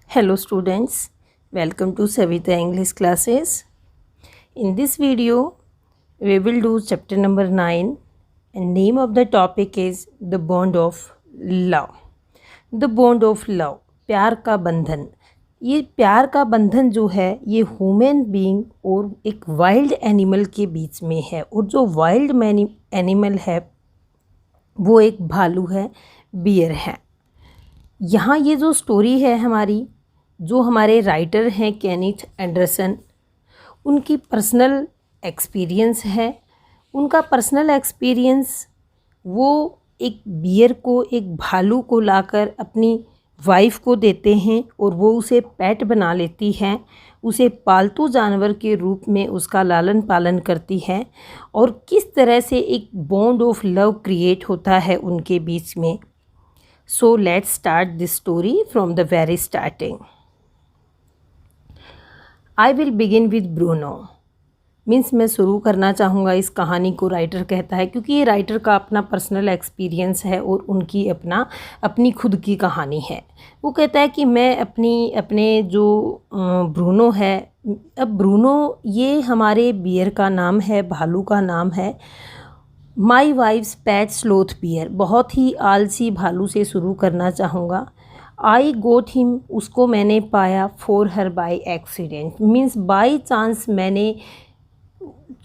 Hello students, welcome to Savita English classes. In this video, we will do chapter number 9 and name of the topic is the bond of love. The bond of love, प्यार का बंधन. ये प्यार का बंधन जो है ये ह्यूमन बीइंग और एक वाइल्ड एनिमल के बीच में है और जो वाइल्ड एनिमल है वो एक भालू है, बियर है. यहाँ ये जो स्टोरी है हमारी, जो हमारे राइटर हैं केनिथ एंडरसन, उनकी पर्सनल एक्सपीरियंस है. उनका पर्सनल एक्सपीरियंस वो एक बियर को, एक भालू को लाकर अपनी वाइफ को देते हैं और वो उसे पेट बना लेती है, उसे पालतू जानवर के रूप में उसका लालन पालन करती है और किस तरह से एक बॉन्ड ऑफ लव क्रिएट होता है उनके बीच में. So let's start this story from the very starting. I will begin with Bruno. Means मैं शुरू करना चाहूँगा इस कहानी को, राइटर कहता है, क्योंकि ये राइटर का अपना पर्सनल एक्सपीरियंस है और उनकी अपनी खुद की कहानी है. वो कहता है कि मैं अपने जो ब्रूनो है, अब ब्रूनो ये हमारे बियर का नाम है, भालू का नाम है. My wife's PAT sloth beer, बहुत ही आलसी भालू से शुरू करना चाहूँगा. आई गोट हिम, उसको मैंने पाया. For her by accident, means by chance मैंने,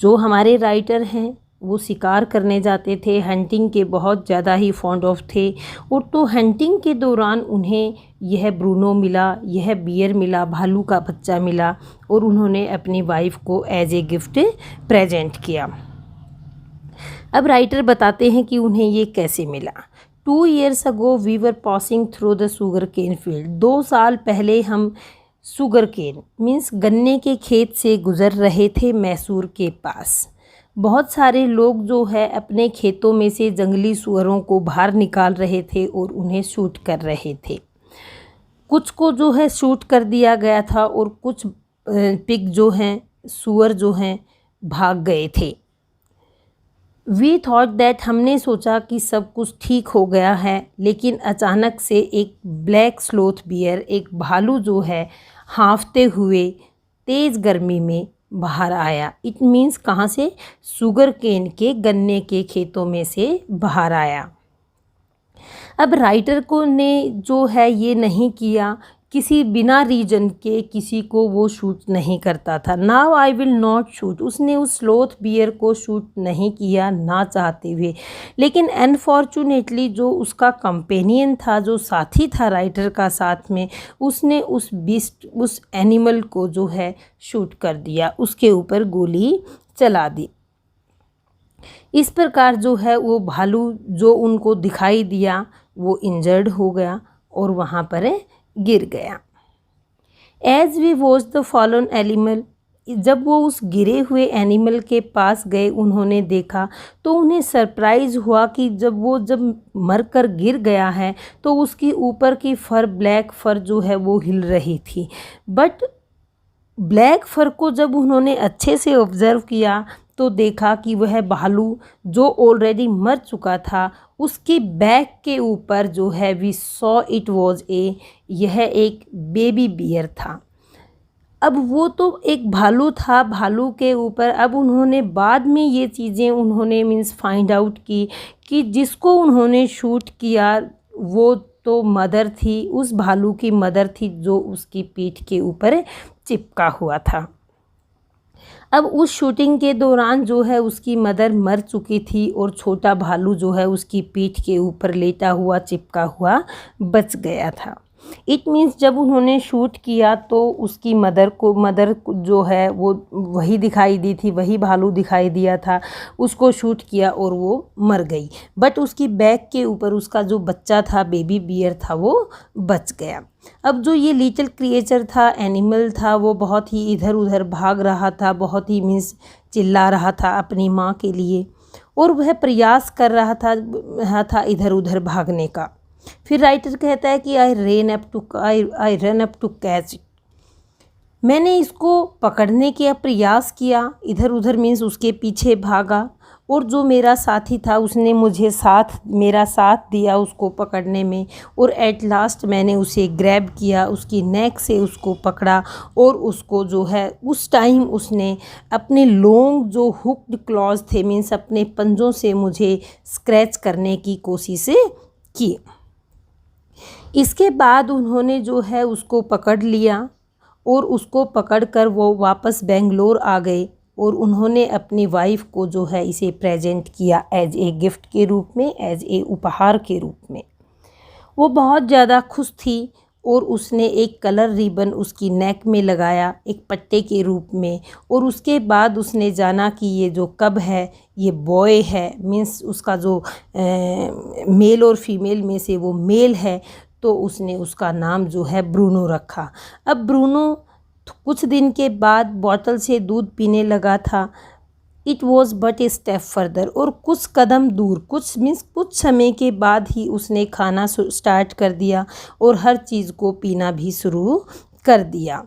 जो हमारे राइटर हैं वो शिकार करने जाते थे, हंटिंग के बहुत ज़्यादा ही फॉन्ड ऑफ थे और तो हंटिंग के दौरान उन्हें यह ब्रूनो मिला, यह बियर मिला, भालू का बच्चा मिला और उन्होंने अपनी वाइफ को एज ए गिफ्ट प्रेजेंट किया. अब राइटर बताते हैं कि उन्हें ये कैसे मिला. 2 years ago we were passing through the sugar cane field. 2 साल पहले हम शुगर केन मीन्स गन्ने के खेत से गुज़र रहे थे मैसूर के पास. बहुत सारे लोग जो है अपने खेतों में से जंगली सुअरों को बाहर निकाल रहे थे और उन्हें शूट कर रहे थे. कुछ को जो है शूट कर दिया गया था और कुछ पिग जो हैं, सुअर जो हैं, भाग गए थे. वी थॉट दैट, हमने सोचा कि सब कुछ ठीक हो गया है, लेकिन अचानक से एक ब्लैक स्लोथ बियर, एक भालू जो है हाँफते हुए तेज़ गर्मी में बाहर आया. इट मीन्स कहाँ से? शुगर केन के गन्ने के खेतों में से बाहर आया. अब राइटर को ने जो है ये नहीं किया, किसी बिना रीजन के किसी को वो शूट नहीं करता था. Now I will not shoot, उसने उस स्लोथ बियर को शूट नहीं किया ना चाहते हुए. लेकिन अनफॉर्चुनेटली जो उसका कंपेनियन था, जो साथी था राइटर का साथ में, उसने उस बीस्ट, उस एनिमल को जो है शूट कर दिया, उसके ऊपर गोली चला दी. इस प्रकार जो है वो भालू जो उनको दिखाई दिया वो इंजर्ड हो गया और वहाँ पर गिर गया. As we watch the fallen animal, जब वो उस गिरे हुए एनिमल के पास गए, उन्होंने देखा तो उन्हें सरप्राइज़ हुआ कि जब मरकर गिर गया है तो उसकी ऊपर की फर, ब्लैक फर जो है वो हिल रही थी. बट ब्लैक फर को जब उन्होंने अच्छे से ऑब्ज़र्व किया तो देखा कि वह भालू जो ऑलरेडी मर चुका था, उसके बैक के ऊपर जो है वी सॉ इट वॉज यह एक बेबी बियर था. अब वो तो एक भालू था, भालू के ऊपर अब उन्होंने बाद में ये चीज़ें उन्होंने मीन्स फाइंड आउट की कि जिसको उन्होंने शूट किया वो तो मदर थी, उस भालू की मदर थी जो उसकी पीठ के ऊपर चिपका हुआ था. अब उस शूटिंग के दौरान जो है उसकी मदर मर चुकी थी और छोटा भालू जो है उसकी पीठ के ऊपर लेटा हुआ, चिपका हुआ बच गया था. इट मीन्स जब उन्होंने शूट किया तो उसकी मदर जो है वो वही दिखाई दी थी, वही भालू दिखाई दिया था, उसको शूट किया और वो मर गई. बट उसकी बैक के ऊपर उसका जो बच्चा था, बेबी बियर था, वो बच गया. अब जो ये लिटिल क्रिएचर था, एनिमल था, वो बहुत ही इधर उधर भाग रहा था, बहुत ही मीन्स चिल्ला रहा था अपनी माँ के लिए और वह प्रयास कर रहा था इधर उधर भागने का. फिर राइटर कहता है कि I run up to catch it, मैंने इसको पकड़ने का प्रयास किया, इधर उधर मीन्स उसके पीछे भागा और जो मेरा साथी था उसने मुझे मेरा साथ दिया उसको पकड़ने में, और एट लास्ट मैंने उसे ग्रैब किया, उसकी नेक से उसको पकड़ा और उसको जो है उस टाइम उसने अपने लॉन्ग जो हुक्ड क्लॉज थे मीन्स अपने पंजों से मुझे स्क्रैच करने की कोशिश की। इसके बाद उन्होंने जो है उसको पकड़ लिया और उसको पकड़कर वो वापस बेंगलोर आ गए और उन्होंने अपनी वाइफ को जो है इसे प्रेजेंट किया एज ए गिफ्ट के रूप में, एज ए उपहार के रूप में। वो बहुत ज़्यादा खुश थी और उसने एक कलर रिबन उसकी नेक में लगाया एक पट्टे के रूप में, और उसके बाद उसने जाना कि ये जो कब है ये बॉय है, मीन्स उसका जो मेल और फीमेल में से वो मेल है, तो उसने उसका नाम जो है ब्रूनो रखा। अब ब्रूनो कुछ दिन के बाद बॉटल से दूध पीने लगा था। It was but a step further, और कुछ कदम दूर, कुछ समय के बाद ही उसने खाना स्टार्ट कर दिया और हर चीज़ को पीना भी शुरू कर दिया।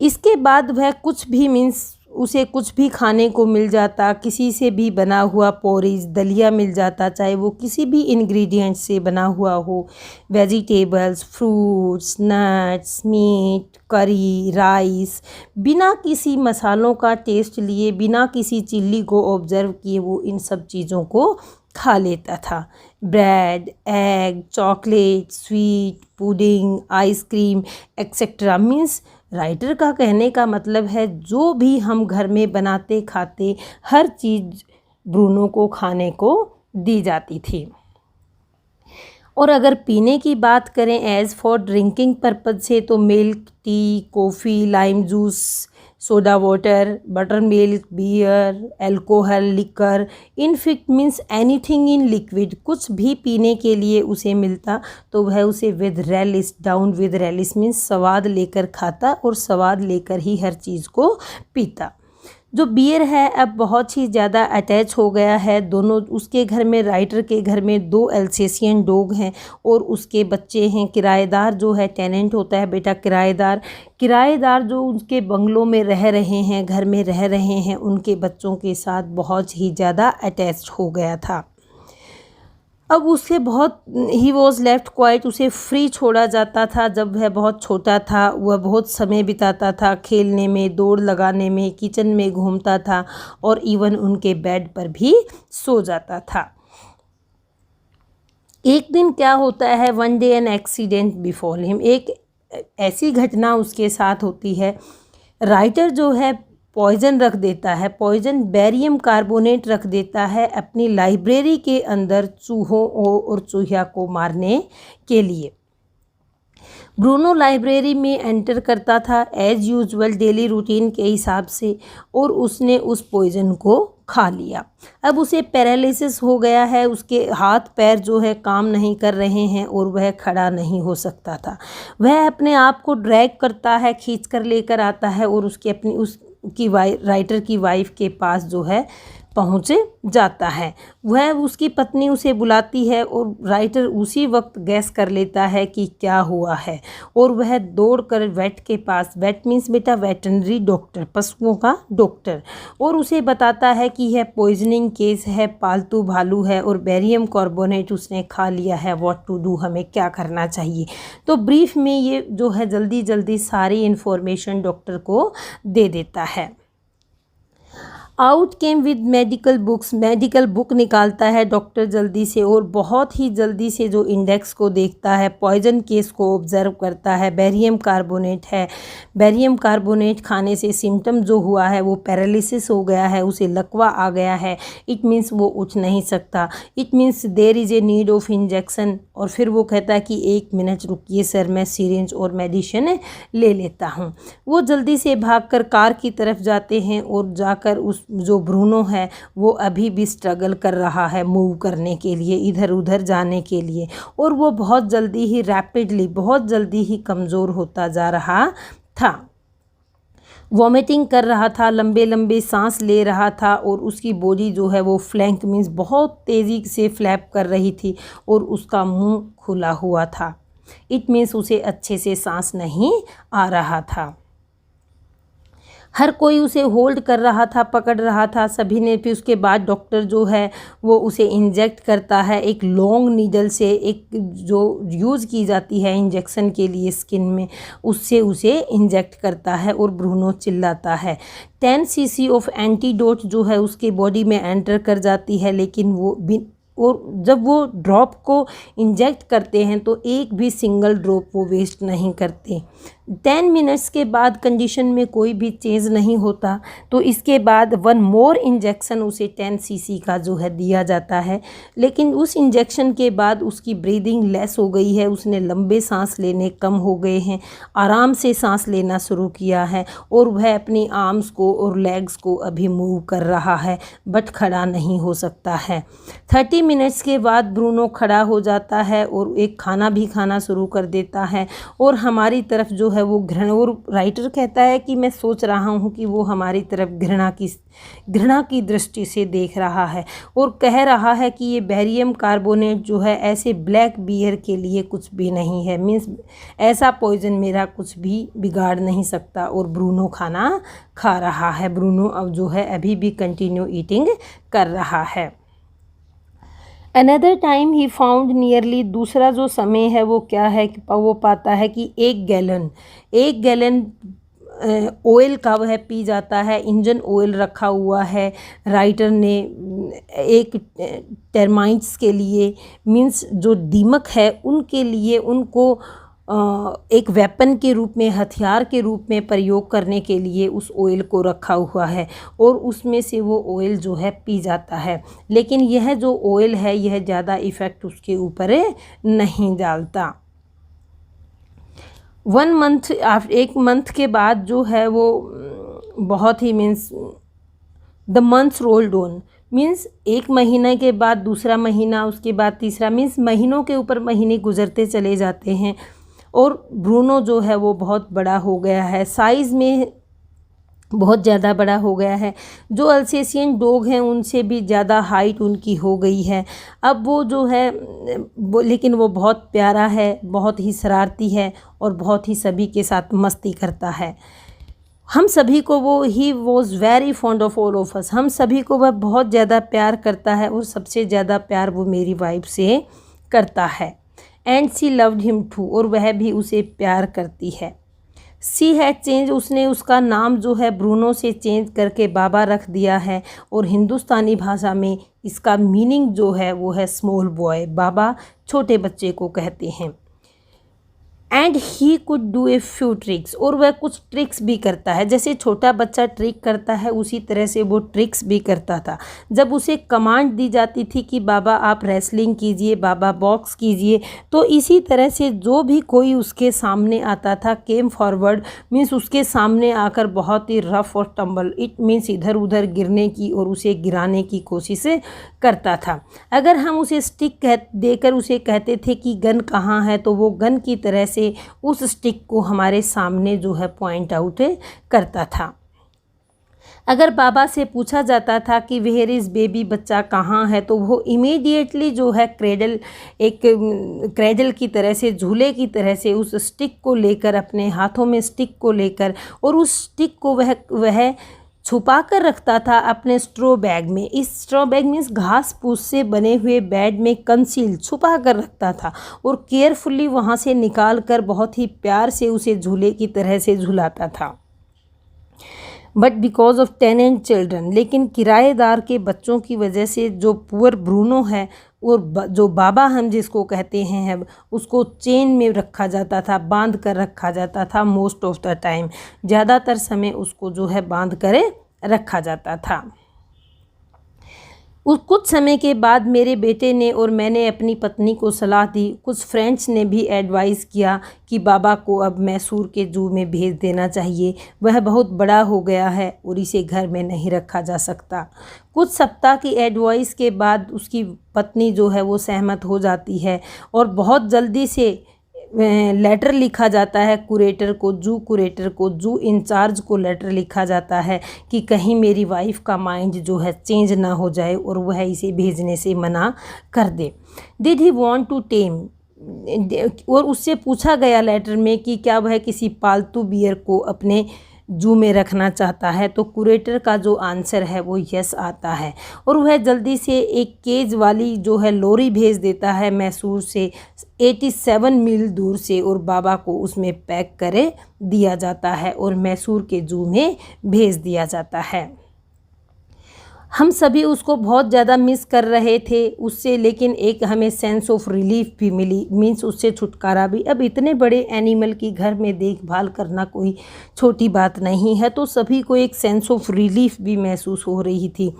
इसके बाद वह कुछ भी उसे कुछ भी खाने को मिल जाता, किसी से भी बना हुआ पोरीज दलिया मिल जाता, चाहे वो किसी भी इंग्रेडिएंट से बना हुआ हो, वेजिटेबल्स, फ्रूट्स, नट्स, मीट, करी, राइस, बिना किसी मसालों का टेस्ट लिए, बिना किसी चिल्ली को ऑब्जर्व किए वो इन सब चीज़ों को खा लेता था। Bread, egg, chocolate, sweet, pudding, ice cream etcetera. Means writer का कहने का मतलब है जो भी हम घर में बनाते खाते हर चीज़ ब्रूनो को खाने को दी जाती थी। और अगर पीने की बात करें एज़ फॉर ड्रिंकिंग पर्पज़ से तो milk, tea, coffee, lime juice, soda water, butter milk, beer, alcohol, liquor, इनफिट मीन्स एनीथिंग इन लिक्विड, कुछ भी पीने के लिए उसे मिलता तो वह उसे with Ryle's, down with Ryle's means स्वाद लेकर खाता और स्वाद लेकर ही हर चीज़ को पीता। जो बियर है अब बहुत ही ज़्यादा अटैच हो गया है दोनों, उसके घर में, राइटर के घर में 2 अल्सेशियन डॉग हैं और उसके बच्चे हैं। किराएदार जो है, टेनेंट होता है बेटा किराएदार जो उसके बंगलों में रह रहे हैं, घर में रह रहे हैं, उनके बच्चों के साथ बहुत ही ज़्यादा अटैच्ड हो गया था। अब उसे ही वॉज लेफ्ट क्वाइट, उसे फ्री छोड़ा जाता था। जब वह बहुत छोटा था वह बहुत समय बिताता था खेलने में, दौड़ लगाने में, किचन में घूमता था और इवन उनके बेड पर भी सो जाता था। एक दिन क्या होता है, one day an accident befall him, एक ऐसी घटना उसके साथ होती है। राइटर जो है पॉइज़न रख देता है, पॉइज़न बेरियम कार्बोनेट रख देता है अपनी लाइब्रेरी के अंदर चूहों और चूहिया को मारने के लिए। ब्रूनो लाइब्रेरी में एंटर करता था एज़ यूजुअल डेली रूटीन के हिसाब से और उसने उस पॉइज़न को खा लिया। अब उसे पैरालिसिस हो गया है, उसके हाथ पैर जो है काम नहीं कर रहे हैं और वह खड़ा नहीं हो सकता था। वह अपने आप को ड्रैग करता है, खींच कर लेकर आता है और राइटर की वाइफ के पास जो है पहुँच जाता है। वह उसकी पत्नी उसे बुलाती है और राइटर उसी वक्त गैस कर लेता है कि क्या हुआ है और वह दौड़कर वेट के पास, वेट मीन्स बेटा वेटरनरी डॉक्टर, पशुओं का डॉक्टर, और उसे बताता है कि यह पॉइजनिंग केस है, पालतू भालू है और बेरियम कार्बोनेट उसने खा लिया है, व्हाट टू डू, हमें क्या करना चाहिए। तो ब्रीफ में ये जो है जल्दी जल्दी सारी इन्फॉर्मेशन डॉक्टर को दे देता है। Out came with medical books, medical book निकालता है डॉक्टर जल्दी से और बहुत ही जल्दी से जो इंडेक्स को देखता है, पॉइजन केस को ऑब्जर्व करता है। बेरियम कार्बोनेट है, बेरियम कार्बोनेट खाने से सिम्टम जो हुआ है वो पैरालिसिस हो गया है, उसे लकवा आ गया है, इट मीन्स वो उठ नहीं सकता, it means there is a need of injection. और फिर वो कहता है कि 1 मिनट रुकिए सर, मैं सिरिंज और मेडिसिन ले लेता हूँ। वो जल्दी से भागकर कार की तरफ जाते हैं और जाकर उस जो ब्रूनो है वो अभी भी स्ट्रगल कर रहा है मूव करने के लिए, इधर उधर जाने के लिए, और वो बहुत जल्दी ही रैपिडली, बहुत जल्दी ही कमज़ोर होता जा रहा था। वॉमिटिंग कर रहा था, लंबे लंबे सांस ले रहा था और उसकी बॉडी जो है वो फ्लैंक मीन्स बहुत तेज़ी से फ्लैप कर रही थी और उसका मुंह खुला हुआ था, इट मीन्स उसे अच्छे से सांस नहीं आ रहा था। हर कोई उसे होल्ड कर रहा था, पकड़ रहा था सभी ने। फिर उसके बाद डॉक्टर जो है वो उसे इंजेक्ट करता है एक लॉन्ग नीडल से, एक जो यूज़ की जाती है इंजेक्शन के लिए स्किन में, उससे उसे इंजेक्ट करता है और ब्रूनो चिल्लाता है। 10 cc ऑफ एंटीडोट जो है उसके बॉडी में एंटर कर जाती है, लेकिन वो और जब वो ड्रॉप को इंजेक्ट करते हैं तो एक भी सिंगल ड्रॉप वो वेस्ट नहीं करते। 10 मिनट्स के बाद कंडीशन में कोई भी चेंज नहीं होता, तो इसके बाद 1 मोर इंजेक्शन उसे 10 cc का जो है दिया जाता है। लेकिन उस इंजेक्शन के बाद उसकी ब्रीदिंग लेस हो गई है, उसने लंबे सांस लेने कम हो गए हैं, आराम से सांस लेना शुरू किया है और वह अपनी आर्म्स को और लेग्स को अभी मूव कर रहा है, बट खड़ा नहीं हो सकता है। 30 मिनट्स के बाद ब्रूनो खड़ा हो जाता है और एक खाना भी खाना शुरू कर देता है और हमारी तरफ जो है वो घृणा, और राइटर कहता है कि मैं सोच रहा हूँ कि वो हमारी तरफ घृणा की दृष्टि से देख रहा है और कह रहा है कि ये बेरियम कार्बोनेट जो है ऐसे ब्लैक बियर के लिए कुछ भी नहीं है, मीन्स ऐसा पॉइजन मेरा कुछ भी बिगाड़ नहीं सकता। और ब्रूनो खाना खा रहा है, ब्रूनो अब जो है अभी भी कंटिन्यू ईटिंग कर रहा है। Another time he found nearly, दूसरा जो समय है वो क्या है कि वो पाता है कि 1 गैलन ऑयल का वह पी जाता है। इंजन ऑयल रखा हुआ है राइटर ने एक टर्माइट्स के लिए, मीन्स जो दीमक है उनके लिए, उनको एक वेपन के रूप में, हथियार के रूप में प्रयोग करने के लिए उस ऑयल को रखा हुआ है और उसमें से वो ऑयल जो है पी जाता है। लेकिन यह जो ऑयल है यह ज़्यादा इफ़ेक्ट उसके ऊपर नहीं डालता। 1 मंथ, 1 मंथ के बाद जो है वो बहुत ही means the months rolled on, means 1 महीने के बाद दूसरा महीना, उसके बाद तीसरा, मीन्स महीनों के ऊपर महीने गुजरते चले जाते हैं और ब्रूनो जो है वो बहुत बड़ा हो गया है, साइज़ में बहुत ज़्यादा बड़ा हो गया है। जो अल्सेशियन डॉग हैं उनसे भी ज़्यादा हाइट उनकी हो गई है। अब वो जो है लेकिन वो बहुत प्यारा है, बहुत ही शरारती है और बहुत ही सभी के साथ मस्ती करता है। हम सभी को वो he was very fond of all of us, हम सभी को वह बहुत ज़्यादा प्यार करता है और सबसे ज़्यादा प्यार वो मेरी वाइफ से करता है। And she loved him too, और वह भी उसे प्यार करती है। सी हैड चेंज, उसने उसका नाम जो है ब्रूनो से चेंज करके बाबा रख दिया है और हिंदुस्तानी भाषा में इसका मीनिंग जो है वो है स्मॉल बॉय, बाबा छोटे बच्चे को कहते हैं। And he could do a few tricks, और वह कुछ ट्रिक्स भी करता है, जैसे छोटा बच्चा ट्रिक करता है उसी तरह से वो ट्रिक्स भी करता था। जब उसे कमांड दी जाती थी कि बाबा आप रेसलिंग कीजिए, बाबा बॉक्स कीजिए, तो इसी तरह से जो भी कोई उसके सामने आता था केम फॉरवर्ड, मीन्स उसके सामने आकर बहुत ही रफ और टम्बल, इट मीन्स इधर उधर गिरने की और उसे गिराने की कोशिश करता था। अगर हम उसे स्टिक देकर उसे कहते थे कि गन कहाँ है, तो वो गन की तरह से उस स्टिक को हमारे सामने जो है पॉइंट आउट करता था। अगर बाबा से पूछा जाता था कि वेयर इज़ बेबी, बच्चा कहाँ है, तो वो इमीडिएटली जो है क्रेडल की तरह से, झूले की तरह से उस स्टिक को लेकर, अपने हाथों में स्टिक को लेकर, और उस स्टिक को वह छुपा कर रखता था अपने स्ट्रॉ बैग में। इस स्ट्रॉ बैग मीन्स घास फूस से बने हुए बैग में कंसील, छुपा कर रखता था और केयरफुली वहाँ से निकाल कर बहुत ही प्यार से उसे झूले की तरह से झुलाता था। But because of tenant children, लेकिन किराएदार के बच्चों की वजह से जो पुअर ब्रूनो है और जो बाबा हम जिसको कहते हैं उसको चेन में रखा जाता था, बांध कर रखा जाता था। मोस्ट ऑफ द टाइम, ज़्यादातर समय उसको जो है बांध कर रखा जाता था। उस कुछ समय के बाद मेरे बेटे ने और मैंने अपनी पत्नी को सलाह दी, कुछ फ्रेंड्स ने भी एडवाइस किया कि बाबा को अब मैसूर के जू में भेज देना चाहिए, वह बहुत बड़ा हो गया है और इसे घर में नहीं रखा जा सकता। कुछ सप्ताह की एडवाइस के बाद उसकी पत्नी जो है वो सहमत हो जाती है और बहुत जल्दी से लेटर लिखा जाता है कुरेटर को, जू इंचार्ज को लेटर लिखा जाता है कि कहीं मेरी वाइफ का माइंड जो है चेंज ना हो जाए और वह इसे भेजने से मना कर दे। Did he want to tame, और उससे पूछा गया लेटर में कि क्या वह किसी पालतू बियर को अपने जू में रखना चाहता है। तो कुरेटर का जो आंसर है वो यस आता है और वह जल्दी से एक केज वाली जो है लॉरी भेज देता है मैसूर से 87 मील दूर से और बाबा को उसमें पैक करे दिया जाता है और मैसूर के जू में भेज दिया जाता है। हम सभी उसको बहुत ज़्यादा मिस कर रहे थे उससे, लेकिन एक हमें सेंस ऑफ रिलीफ भी मिली, मीन्स उससे छुटकारा भी। अब इतने बड़े एनिमल की घर में देखभाल करना कोई छोटी बात नहीं है, तो सभी को एक सेंस ऑफ रिलीफ भी महसूस हो रही थी।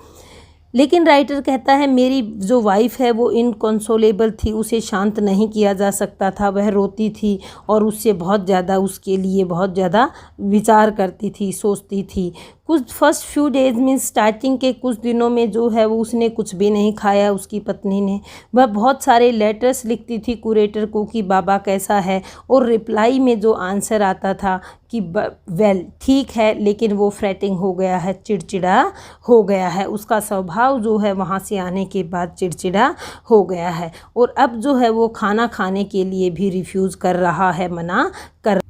लेकिन राइटर कहता है मेरी जो वाइफ है वो इनकंसोलेबल थी, उसे शांत नहीं किया जा सकता था, वह रोती थी और उससे बहुत ज़्यादा उसके लिए बहुत ज़्यादा विचार करती थी, सोचती थी। कुछ फर्स्ट फ्यू डेज में स्टार्टिंग के कुछ दिनों में जो है वो उसने कुछ भी नहीं खाया, उसकी पत्नी ने। वह बहुत सारे लेटर्स लिखती थी कुरेटर को कि बाबा कैसा है, और रिप्लाई में जो आंसर आता था कि वेल ठीक है, लेकिन वो फ्रेटिंग हो गया है, चिड़चिड़ा हो गया है, उसका स्वभाव जो है वहाँ से आने के बाद चिड़चिड़ा हो गया है और अब जो है वो खाना खाने के लिए भी रिफ्यूज़ कर रहा है, मना कर।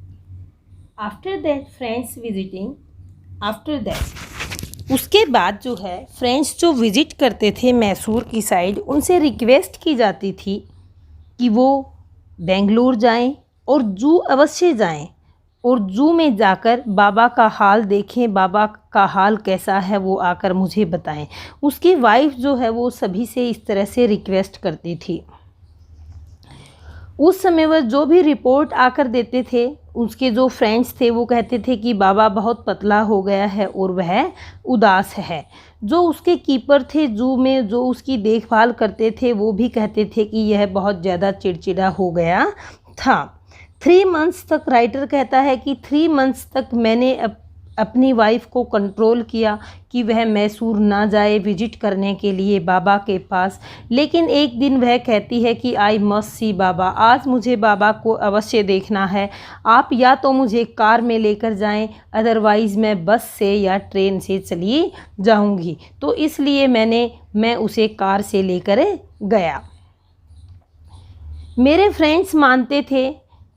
After that friends visiting after that उसके बाद जो है फ्रेंड्स जो विज़िट करते थे मैसूर की साइड, उनसे रिक्वेस्ट की जाती थी कि वो बेंगलोर जाएं और जू अवश्य जाएं और जू में जाकर बाबा का हाल देखें, बाबा का हाल कैसा है वो आकर मुझे बताएं। उसकी वाइफ जो है वो सभी से इस तरह से रिक्वेस्ट करती थी। उस समय वह जो भी रिपोर्ट आकर देते थे, उसके जो फ्रेंड्स थे वो कहते थे कि बाबा बहुत पतला हो गया है और वह उदास है। जो उसके कीपर थे जू में, जो उसकी देखभाल करते थे, वो भी कहते थे कि यह बहुत ज़्यादा चिड़चिड़ा हो गया था। 3 मंथ्स तक राइटर कहता है कि 3 मंथ्स तक मैंने अपनी वाइफ को कंट्रोल किया कि वह मैसूर ना जाए विजिट करने के लिए बाबा के पास, लेकिन एक दिन वह कहती है कि आई मस्ट सी बाबा, आज मुझे बाबा को अवश्य देखना है, आप या तो मुझे कार में लेकर जाएं, अदरवाइज़ मैं बस से या ट्रेन से चली जाऊंगी। तो इसलिए मैं उसे कार से लेकर गया। मेरे फ्रेंड्स मानते थे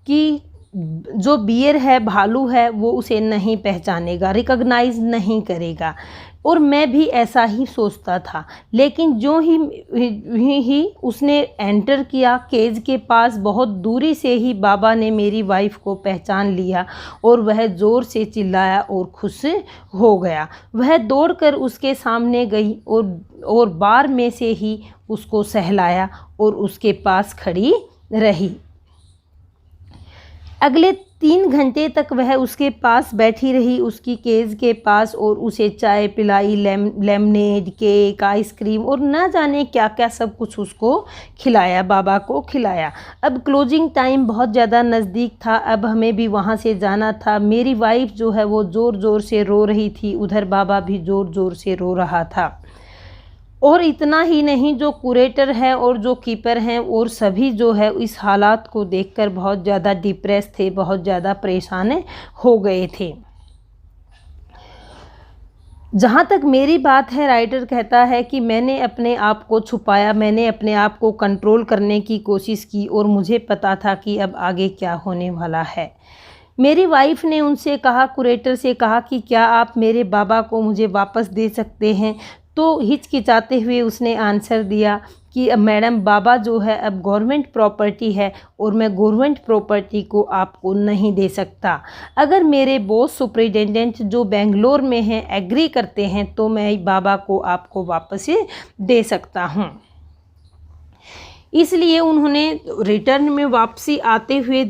कि जो बियर है, भालू है, वो उसे नहीं पहचानेगा, रिकॉग्नाइज नहीं करेगा, और मैं भी ऐसा ही सोचता था। लेकिन जो ही उसने एंटर किया केज के पास, बहुत दूरी से ही बाबा ने मेरी वाइफ को पहचान लिया और वह ज़ोर से चिल्लाया और खुश हो गया। वह दौड़कर उसके सामने गई और बार में से ही उसको सहलाया और उसके पास खड़ी रही। अगले 3 घंटे तक वह उसके पास बैठी रही, उसकी केज के पास, और उसे चाय पिलाई, लेमनेड, केक, आइसक्रीम और न जाने क्या क्या सब कुछ उसको खिलाया, बाबा को खिलाया। अब क्लोजिंग टाइम बहुत ज़्यादा नज़दीक था, अब हमें भी वहाँ से जाना था। मेरी वाइफ जो है वो ज़ोर ज़ोर से रो रही थी, उधर बाबा भी ज़ोर ज़ोर से रो रहा था। और इतना ही नहीं, जो कुरेटर है और जो कीपर हैं और सभी जो है इस हालात को देखकर बहुत ज़्यादा डिप्रेस थे, बहुत ज़्यादा परेशान हो गए थे। जहाँ तक मेरी बात है, राइटर कहता है कि मैंने अपने आप को छुपाया, मैंने अपने आप को कंट्रोल करने की कोशिश की और मुझे पता था कि अब आगे क्या होने वाला है। मेरी वाइफ ने उनसे कहा, कुरेटर से कहा कि क्या आप मेरे बाबा को मुझे वापस दे सकते हैं। तो हिचकिचाते हुए उसने आंसर दिया कि मैडम, बाबा जो है अब गवर्नमेंट प्रॉपर्टी है और मैं गवर्नमेंट प्रॉपर्टी को आपको नहीं दे सकता। अगर मेरे बॉस सुपरिटेंडेंट जो बेंगलोर में हैं एग्री करते हैं तो मैं बाबा को आपको वापस दे सकता हूँ। इसलिए उन्होंने रिटर्न में वापसी आते हुए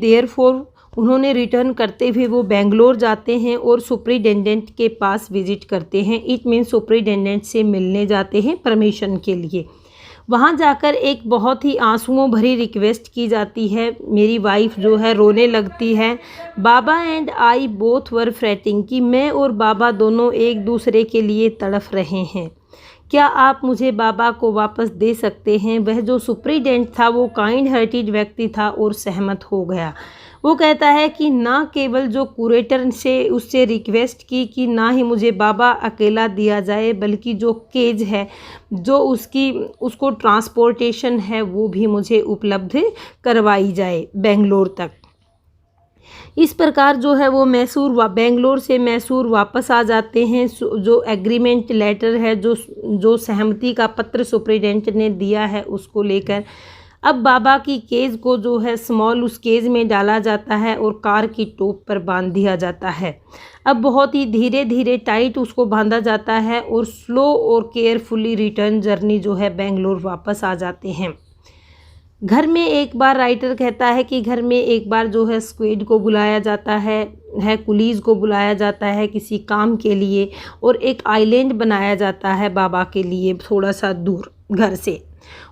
उन्होंने रिटर्न करते हुए वो बेंगलोर जाते हैं और सुपरिटेंडेंट के पास विजिट करते हैं। इट मीन सुपरिटेंडेंट से मिलने जाते हैं परमिशन के लिए। वहाँ जाकर एक बहुत ही आंसुओं भरी रिक्वेस्ट की जाती है। मेरी वाइफ जो है रोने लगती है। बाबा and I both were fretting, कि मैं और बाबा दोनों एक दूसरे के लिए तड़फ रहे हैं। क्या आप मुझे बाबा को वापस दे सकते हैं। वह जो सुपरिटेंडेंट था वो काइंड हार्टेड व्यक्ति था और सहमत हो गया। वो कहता है कि ना केवल जो कुरेटर से उससे रिक्वेस्ट की कि ना ही मुझे बाबा अकेला दिया जाए, बल्कि जो केज है, जो उसको ट्रांसपोर्टेशन है, वो भी मुझे उपलब्ध करवाई जाए बेंगलोर तक। इस प्रकार जो है वो बेंगलोर से मैसूर वापस आ जाते हैं। जो एग्रीमेंट लेटर है, जो सहमति का पत्र सुप्रिटेंडेंट ने दिया है उसको लेकर अब बाबा की केज को जो है स्मॉल उस केज में डाला जाता है और कार की टॉप पर बांध दिया जाता है। अब बहुत ही धीरे धीरे टाइट उसको बांधा जाता है और स्लो और केयरफुली रिटर्न जर्नी जो है बेंगलोर वापस आ जाते हैं। घर में एक बार राइटर कहता है कि घर में एक बार जो है स्क्वेड को बुलाया जाता है कुलीज को बुलाया जाता है किसी काम के लिए और एक आइलैंड बनाया जाता है बाबा के लिए थोड़ा सा दूर घर से।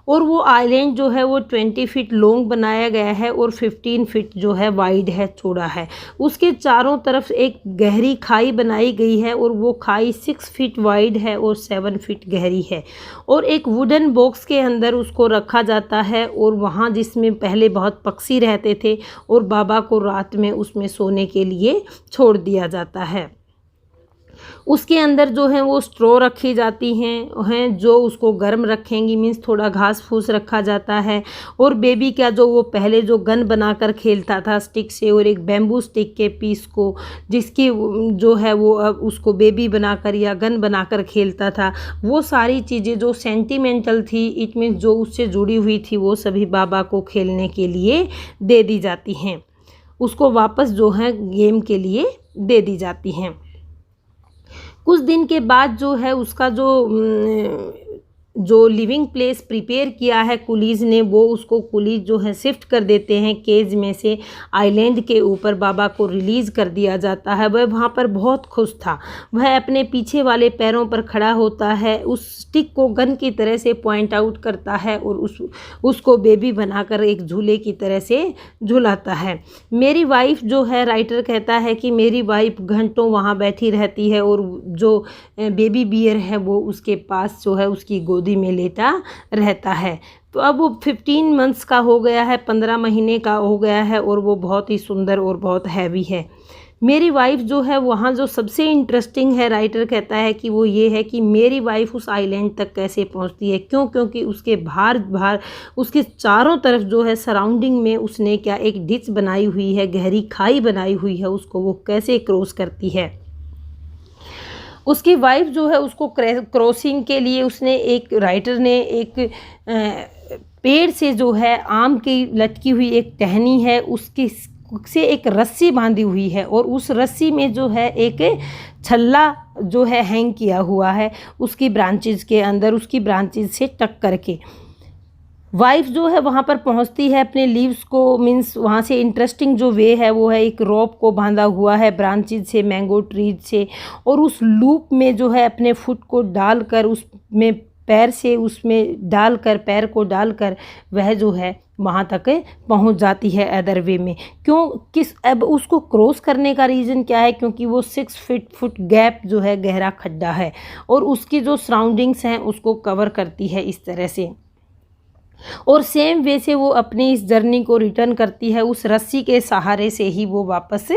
और वो आइलैंड जो है वो 20 फीट लॉन्ग बनाया गया है और 15 फीट जो है वाइड है, चौड़ा है। उसके चारों तरफ एक गहरी खाई बनाई गई है और वो खाई 6 फीट वाइड है और 7 फीट गहरी है। और एक वुडन बॉक्स के अंदर उसको रखा जाता है और वहाँ जिसमें पहले बहुत पक्षी रहते थे और बाबा को रात में उसमें सोने के लिए छोड़ दिया जाता है। उसके अंदर जो है वो स्ट्रॉ रखी जाती हैं जो उसको गर्म रखेंगी, मीन्स थोड़ा घास फूस रखा जाता है। और बेबी का जो वो पहले जो गन बनाकर खेलता था स्टिक से और एक बैम्बू स्टिक के पीस को जिसकी जो है वो अब उसको बेबी बनाकर या गन बनाकर खेलता था, वो सारी चीज़ें जो सेंटिमेंटल थी इट मीन्स जो उससे जुड़ी हुई थी वो सभी बाबा को खेलने के लिए दे दी जाती हैं, उसको वापस जो है गेम के लिए दे दी जाती हैं। कुछ दिन के बाद जो है उसका जो लिविंग प्लेस प्रिपेयर किया है कुलीज ने वो उसको कुलीज जो है शिफ्ट कर देते हैं केज में से आइलैंड के ऊपर। बाबा को रिलीज़ कर दिया जाता है। वह वहाँ पर बहुत खुश था। वह अपने पीछे वाले पैरों पर खड़ा होता है, उस स्टिक को गन की तरह से पॉइंट आउट करता है और उसको बेबी बनाकर एक झूले की तरह से झुलाता है। मेरी वाइफ जो है राइटर कहता है कि मेरी वाइफ घंटों वहाँ बैठी रहती है और जो बेबी बियर है वो उसके पास जो है उसकी गोदी में लेटा रहता है। तो अब वो 15 मंथ्स का हो गया है, 15 महीने का हो गया है और वो बहुत ही सुंदर और बहुत हैवी है। मेरी वाइफ जो है वहाँ जो सबसे इंटरेस्टिंग है राइटर कहता है कि वो ये है कि मेरी वाइफ उस आइलैंड तक कैसे पहुँचती है। क्योंकि उसके बाहर उसके चारों तरफ जो है सराउंडिंग में उसने क्या एक डिच बनाई हुई है, गहरी खाई बनाई हुई है, उसको वो कैसे क्रॉस करती है। उसकी वाइफ जो है उसको क्रॉसिंग के लिए उसने एक राइटर ने एक पेड़ से जो है आम की लटकी हुई एक टहनी है उसकी से एक रस्सी बांधी हुई है और उस रस्सी में जो है एक छल्ला जो है हैंग किया हुआ है उसकी ब्रांचेज के अंदर, उसकी ब्रांचेज से टक करके। वाइफ जो है वहाँ पर पहुँचती है अपने लीव्स को, मीन्स वहाँ से इंटरेस्टिंग जो वे है वो है एक रोप को बांधा हुआ है ब्रांचेज से, मैंगो ट्रीज से, और उस लूप में जो है अपने फुट को डालकर उसमें पैर से उसमें डालकर पैर को डालकर वह जो है वहाँ तक पहुँच जाती है अदर वे में। अब उसको क्रॉस करने का रीज़न क्या है? क्योंकि वो 6 फुट गैप जो है गहरा खड्डा है और उसकी जो सराउंडिंग्स हैं उसको कवर करती है इस तरह से। और सेम वे से वो अपनी इस जर्नी को रिटर्न करती है, उस रस्सी के सहारे से ही वो वापस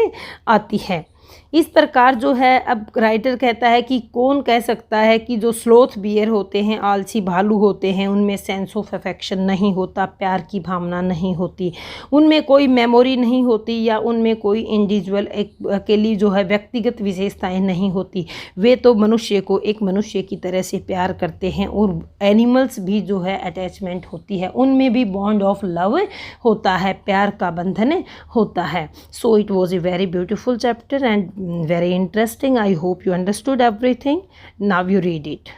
आती है। इस प्रकार जो है अब राइटर कहता है कि कौन कह सकता है कि जो स्लोथ बियर होते हैं, आलसी भालू होते हैं, उनमें सेंस ऑफ अफेक्शन नहीं होता, प्यार की भावना नहीं होती, उनमें कोई मेमोरी नहीं होती या उनमें कोई इंडिविजुअल अकेली जो है व्यक्तिगत विशेषताएं नहीं होती। वे तो मनुष्य को एक मनुष्य की तरह से प्यार करते हैं और एनिमल्स भी जो है अटैचमेंट होती है, उनमें भी बॉन्ड ऑफ लव होता है, प्यार का बंधन होता है। So it was a very beautiful chapter and very interesting. I hope you understood everything. Now you read it.